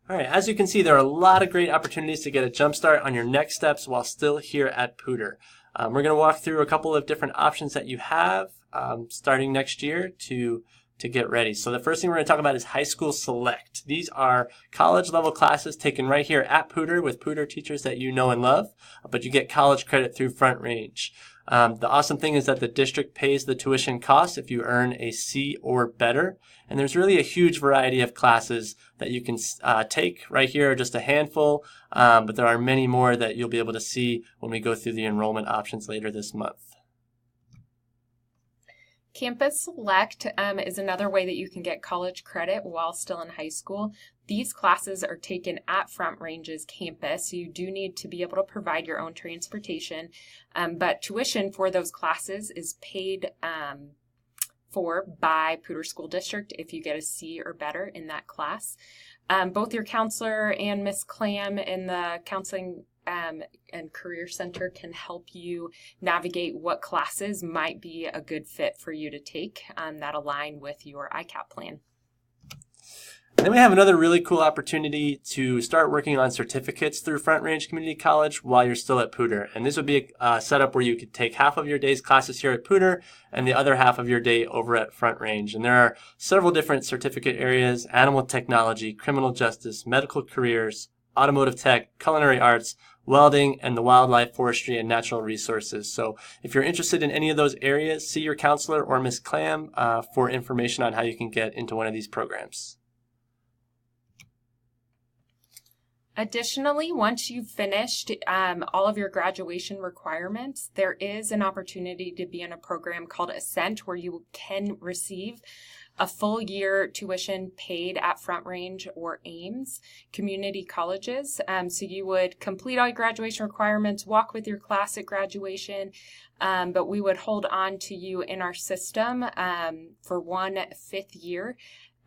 All right, as you can see, there are a lot of great opportunities to get a jump start on your next steps while still here at Pooter. We're going to walk through a couple of different options that you have starting next year to get ready. So the first thing we're going to talk about is High School Select. These are college level classes taken right here at Pooter with Pooter teachers that you know and love, but you get college credit through Front Range. The awesome thing is that the district pays the tuition costs if you earn a C or better. And there's really a huge variety of classes that you can take right here, just a handful, but there are many more that you'll be able to see when we go through the enrollment options later this month. Campus Select is another way that you can get college credit while still in high school. These classes are taken at Front Range's campus, so you do need to be able to provide your own transportation, but tuition for those classes is paid for by Pooter School District if you get a C or better in that class. Both your counselor and Ms. Clam in the Counseling and Career Center can help you navigate what classes might be a good fit for you to take that align with your ICAP plan. And then we have another really cool opportunity to start working on certificates through Front Range Community College while you're still at Pooter. And this would be a setup where you could take half of your day's classes here at Pooter and the other half of your day over at Front Range. And there are several different certificate areas: animal technology, criminal justice, medical careers, automotive tech, culinary arts, welding, and the wildlife, forestry, and natural resources. So if you're interested in any of those areas, see your counselor or Ms. Clam for information on how you can get into one of these programs. Additionally, once you've finished all of your graduation requirements, there is an opportunity to be in a program called Ascent where you can receive a full year tuition paid at Front Range or Ames community colleges. So you would complete all your graduation requirements, walk with your class at graduation, but we would hold on to you in our system for 1 5th year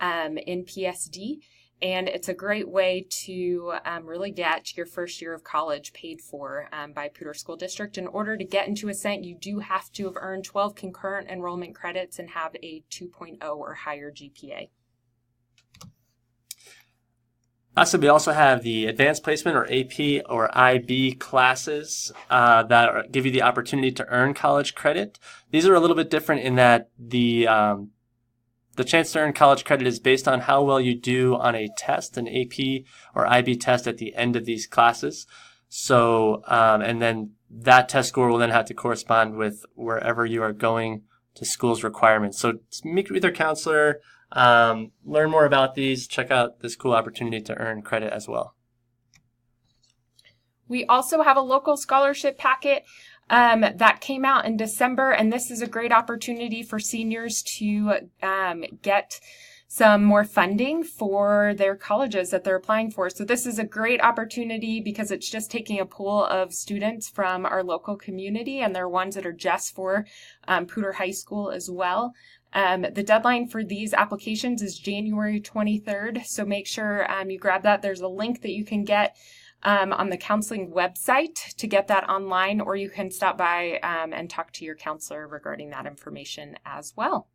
in PSD. And it's a great way to really get your first year of college paid for by Pooter School District. In order to get into Ascent, you do have to have earned 12 concurrent enrollment credits and have a 2.0 or higher GPA. Lastly, we also have the Advanced Placement or AP or IB classes that give you the opportunity to earn college credit. These are a little bit different in that the chance to earn college credit is based on how well you do on a test, an AP or IB test at the end of these classes. So, and then that test score will then have to correspond with wherever you are going to school's requirements. So meet with your counselor, learn more about these, check out this cool opportunity to earn credit as well. We also have a local scholarship packet that came out in December, and this is a great opportunity for seniors to get some more funding for their colleges that they're applying for. So this is a great opportunity because it's just taking a pool of students from our local community, and they're ones that are just for Pooter High School as well. The deadline for these applications is January 23rd, so make sure you grab that. There's a link that you can get on the counseling website to get that online, or you can stop by and talk to your counselor regarding that information as well.